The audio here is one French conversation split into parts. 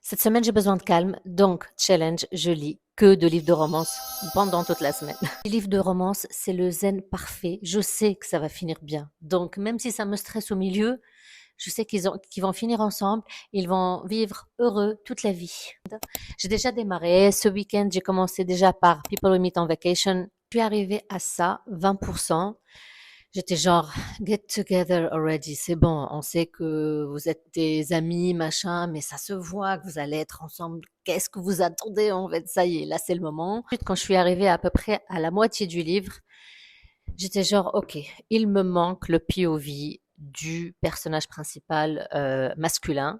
Cette semaine, j'ai besoin de calme, donc challenge, je lis que de livres de romance pendant toute la semaine. Les livres de romance, c'est le zen parfait. Je sais que ça va finir bien. Donc, même si ça me stresse au milieu, je sais qu'ils vont finir ensemble. Ils vont vivre heureux toute la vie. J'ai déjà démarré. Ce week-end, j'ai commencé déjà par People We Meet on Vacation. Je suis arrivée à ça, 20%. J'étais genre, get together already, c'est bon, on sait que vous êtes des amis, machin, mais ça se voit que vous allez être ensemble. Qu'est-ce que vous attendez en fait? Ça y est, là c'est le moment. Ensuite, quand je suis arrivée à peu près à la moitié du livre, j'étais genre, ok, il me manque le POV du personnage principal masculin.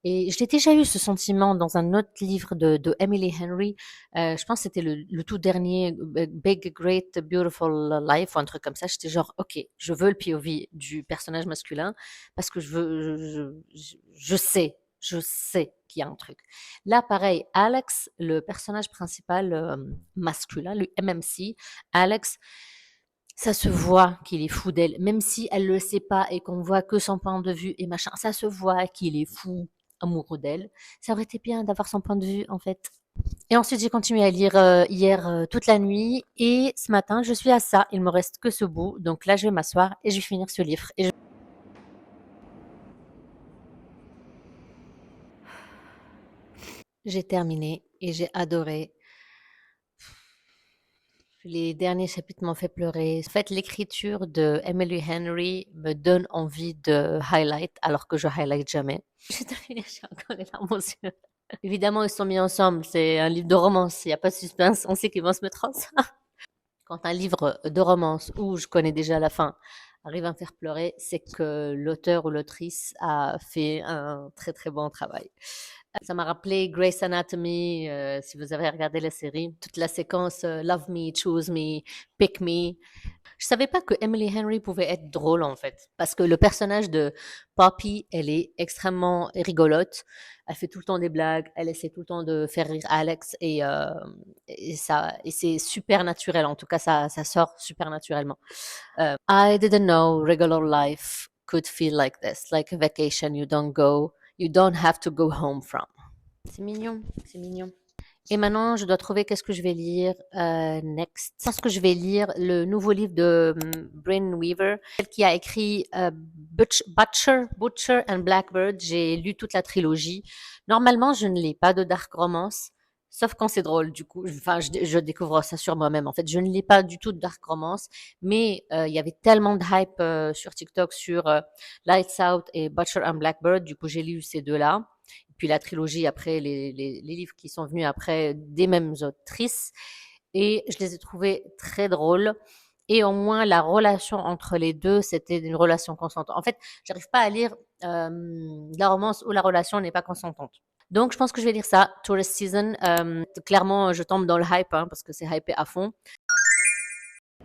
Et je l'ai déjà eu ce sentiment dans un autre livre de Emily Henry. Je pense que c'était le tout dernier, Big, Great, Beautiful Life ou un truc comme ça. J'étais genre, ok, je veux le POV du personnage masculin parce que je sais qu'il y a un truc. Là, pareil, Alex, le personnage principal masculin, le MMC, Alex, ça se voit qu'il est fou d'elle, même si elle le sait pas et qu'on voit que son point de vue et machin. Ça se voit qu'il est fou amoureux d'elle. Ça aurait été bien d'avoir son point de vue, en fait. Et ensuite, j'ai continué à lire hier toute la nuit et ce matin, je suis à ça. Il me reste que ce bout. Donc là, je vais m'asseoir et je vais finir ce livre. J'ai terminé et j'ai adoré. Les derniers chapitres m'ont fait pleurer. En fait, l'écriture de Emily Henry me donne envie de highlight alors que je highlight jamais. J'ai terminé, j'ai encore les larmes aux yeux. Évidemment, ils sont mis ensemble. C'est un livre de romance. Il n'y a pas de suspense. On sait qu'ils vont se mettre ensemble. Quand un livre de romance où je connais déjà la fin arrive à me faire pleurer, c'est que l'auteur ou l'autrice a fait un très très bon travail. Ça m'a rappelé Grey's Anatomy, si vous avez regardé la série, toute la séquence Love Me, Choose Me, Pick Me. Je savais pas que Emily Henry pouvait être drôle en fait, parce que le personnage de Poppy, elle est extrêmement rigolote. Elle fait tout le temps des blagues, elle essaie tout le temps de faire rire Alex et c'est super naturel. En tout cas, ça sort super naturellement. I didn't know regular life could feel like this, like a vacation you don't have to go home from. C'est mignon, c'est mignon. Et maintenant, je dois trouver qu'est-ce que je vais lire next. Je pense que je vais lire le nouveau livre de Bryn Weaver, celle qui a écrit Butcher and Blackbird. J'ai lu toute la trilogie. Normalement, je ne lis pas de dark romance, sauf quand c'est drôle. Du coup, enfin, je découvre ça sur moi-même. En fait, je ne lis pas du tout de dark romance, mais il y avait tellement de hype sur TikTok sur Lights Out et Butcher and Blackbird. Du coup, j'ai lu ces deux-là puis la trilogie après, les livres qui sont venus après des mêmes autrices. Et je les ai trouvés très drôles. Et au moins, la relation entre les deux, c'était une relation consentante. En fait, j'arrive pas à lire de la romance où la relation n'est pas consentante. Donc, je pense que je vais lire ça, Tourist Season. Clairement, je tombe dans le hype, hein, parce que c'est hypé à fond.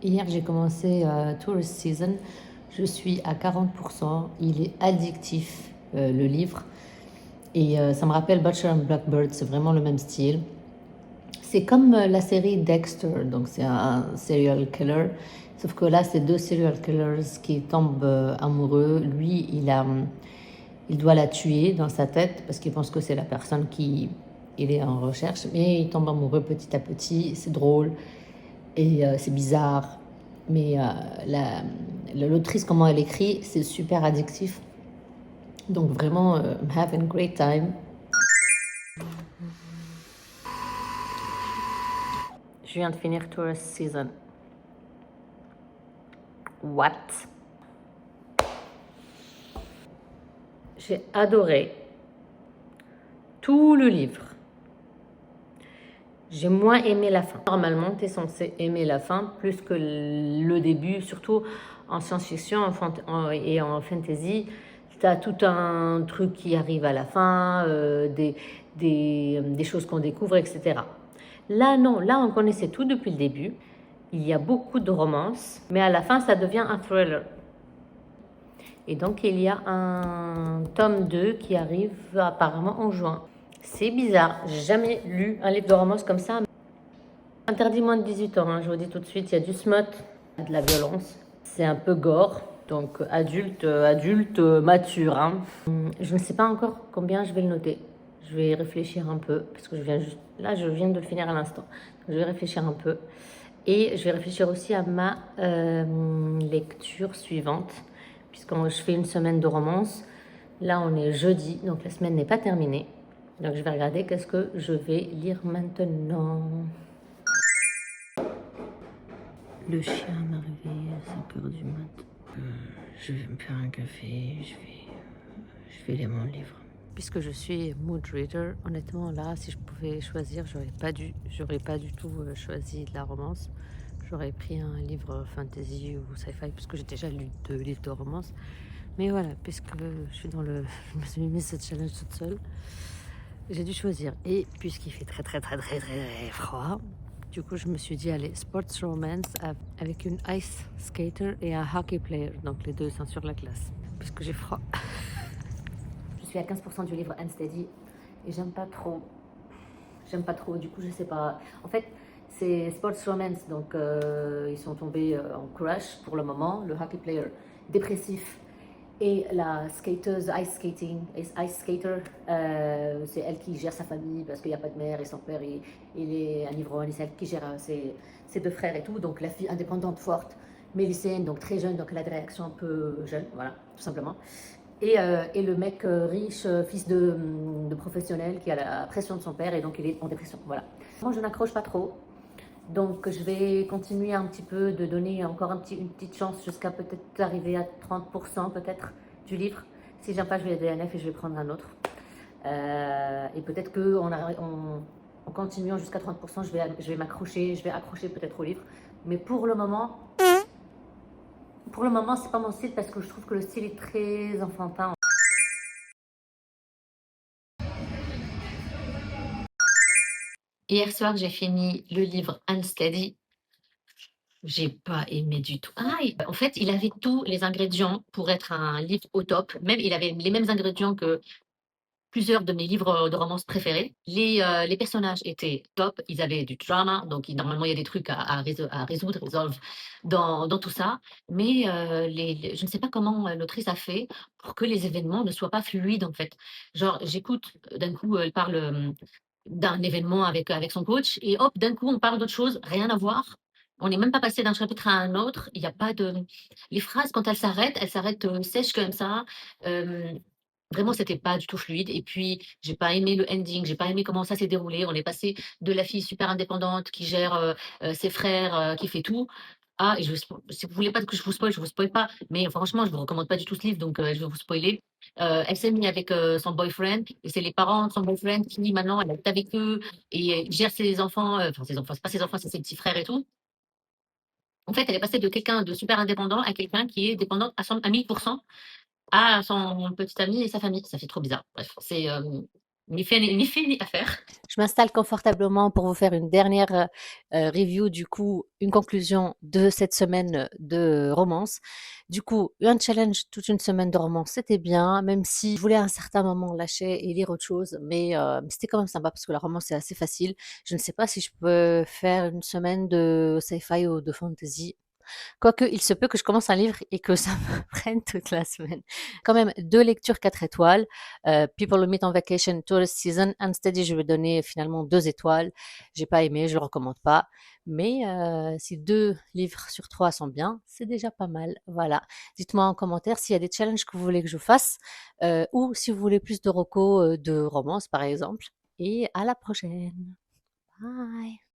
Hier, j'ai commencé Tourist Season. Je suis à 40%. Il est addictif, le livre. Et ça me rappelle Butcher and Blackbird, c'est vraiment le même style. C'est comme la série Dexter, donc c'est un serial killer. Sauf que là, c'est deux serial killers qui tombent amoureux. Lui, il doit la tuer dans sa tête parce qu'il pense que c'est la personne qui il est en recherche. Mais il tombe amoureux petit à petit. C'est drôle et c'est bizarre. Mais l'autrice, comment elle écrit, c'est super addictif. Donc vraiment, I'm having a great time. Je viens de finir Tourist Season. What? J'ai adoré tout le livre. J'ai moins aimé la fin. Normalement, tu es censé aimer la fin plus que le début, surtout en science-fiction et en fantasy. Tu as tout un truc qui arrive à la fin, des choses qu'on découvre, etc. Là, non. Là, on connaissait tout depuis le début. Il y a beaucoup de romance, mais à la fin, ça devient un thriller. Et donc, il y a un tome 2 qui arrive apparemment en juin. C'est bizarre, j'ai jamais lu un livre de romance comme ça. Interdit moins de 18 ans, hein, je vous dis tout de suite, il y a du smut, de la violence. C'est un peu gore, donc adulte mature. Hein. Je ne sais pas encore combien je vais le noter. Je vais réfléchir un peu, parce que je viens de le finir à l'instant. Je vais réfléchir un peu. Et je vais réfléchir aussi à ma lecture suivante, puisque je fais une semaine de romance. Là, on est jeudi, donc la semaine n'est pas terminée. Donc je vais regarder qu'est-ce que je vais lire maintenant. Le chien m'a réveillée à 5 heures du mat. Je vais me faire un café, je vais lire mon livre. Puisque je suis mood reader, honnêtement là, si je pouvais choisir, j'aurais pas du tout choisi de la romance. J'aurais pris un livre fantasy ou sci-fi, parce que j'ai déjà lu 2 livres de romance. Mais voilà, puisque je suis je me suis mis ce challenge toute seule, j'ai dû choisir. Et puisqu'il fait très très très très très froid, du coup je me suis dit allez, sports romance avec une ice skater et un hockey player, donc les deux sont sur la glace, puisque j'ai froid. Je suis à 15% du livre Unsteady et j'aime pas trop. J'aime pas trop, du coup je sais pas. En fait, c'est sports romance, donc ils sont tombés en crush pour le moment. Le hockey player dépressif et la skateuse ice skater, c'est elle qui gère sa famille parce qu'il n'y a pas de mère et son père il est un ivrogne, et c'est elle qui gère ses 2 frères et tout. Donc la fille indépendante, forte, mais lycéenne, donc très jeune, donc elle a des réactions un peu jeunes, voilà, tout simplement. Et le mec riche, fils de professionnel, qui a la pression de son père et donc il est en dépression. Voilà. Moi, je n'accroche pas trop. Donc, je vais continuer un petit peu de donner encore une petite chance jusqu'à peut-être arriver à 30% peut-être du livre. Si j'aime pas, je vais aller à DNF et je vais prendre un autre. Et peut-être en continuant jusqu'à 30%, je vais m'accrocher, je vais accrocher peut-être au livre. Mais pour le moment, c'est pas mon style parce que je trouve que le style est très enfantin. Hier soir, j'ai fini le livre Unsteady. J'ai pas aimé du tout. En fait, il avait tous les ingrédients pour être un livre au top. Même, il avait les mêmes ingrédients que plusieurs de mes livres de romance préférés. Les personnages étaient top. Ils avaient du drama, donc normalement, il y a des trucs à résoudre, dans tout ça. Mais je ne sais pas comment l'autrice a fait pour que les événements ne soient pas fluides, en fait. Genre, j'écoute, d'un coup, elle parle d'un événement avec son coach, et hop, d'un coup, on parle d'autre chose, rien à voir. On n'est même pas passé d'un chapitre à un autre. Il n'y a pas de. Les phrases, quand elles s'arrêtent sèches comme ça. Euh, Vraiment, c'était pas du tout fluide. Et puis, j'ai pas aimé le ending. J'ai pas aimé comment ça s'est déroulé. On est passé de la fille super indépendante qui gère ses frères, qui fait tout. Et si vous voulez pas que je vous spoil pas. Mais franchement, je vous recommande pas du tout ce livre, donc je vais vous spoiler. Elle s'est mise avec son boyfriend, et c'est les parents de son boyfriend qui maintenant elle est avec eux et gère ses enfants. Enfin, ses enfants, c'est pas ses enfants, c'est ses petits frères et tout. En fait, elle est passée de quelqu'un de super indépendant à quelqu'un qui est dépendante à 1000% à son petit ami et sa famille. Ça fait trop bizarre. Bref, c'est ni fait ni à faire. Je m'installe confortablement pour vous faire une dernière review, du coup, une conclusion de cette semaine de romance. Du coup, un challenge toute une semaine de romance, c'était bien, même si je voulais à un certain moment lâcher et lire autre chose, mais c'était quand même sympa parce que la romance est assez facile. Je ne sais pas si je peux faire une semaine de sci-fi ou de fantasy. Quoique, il se peut que je commence un livre et que ça me prenne toute la semaine. Quand même, 2 lectures 4 étoiles. People Who Meet on Vacation, Tourist Season. Unsteady, je vais donner finalement 2 étoiles. J'ai pas aimé, je le recommande pas. Mais si 2 livres sur 3 sont bien, c'est déjà pas mal. Voilà. Dites-moi en commentaire s'il y a des challenges que vous voulez que je fasse, ou si vous voulez plus de recos de romance, par exemple. Et à la prochaine. Bye.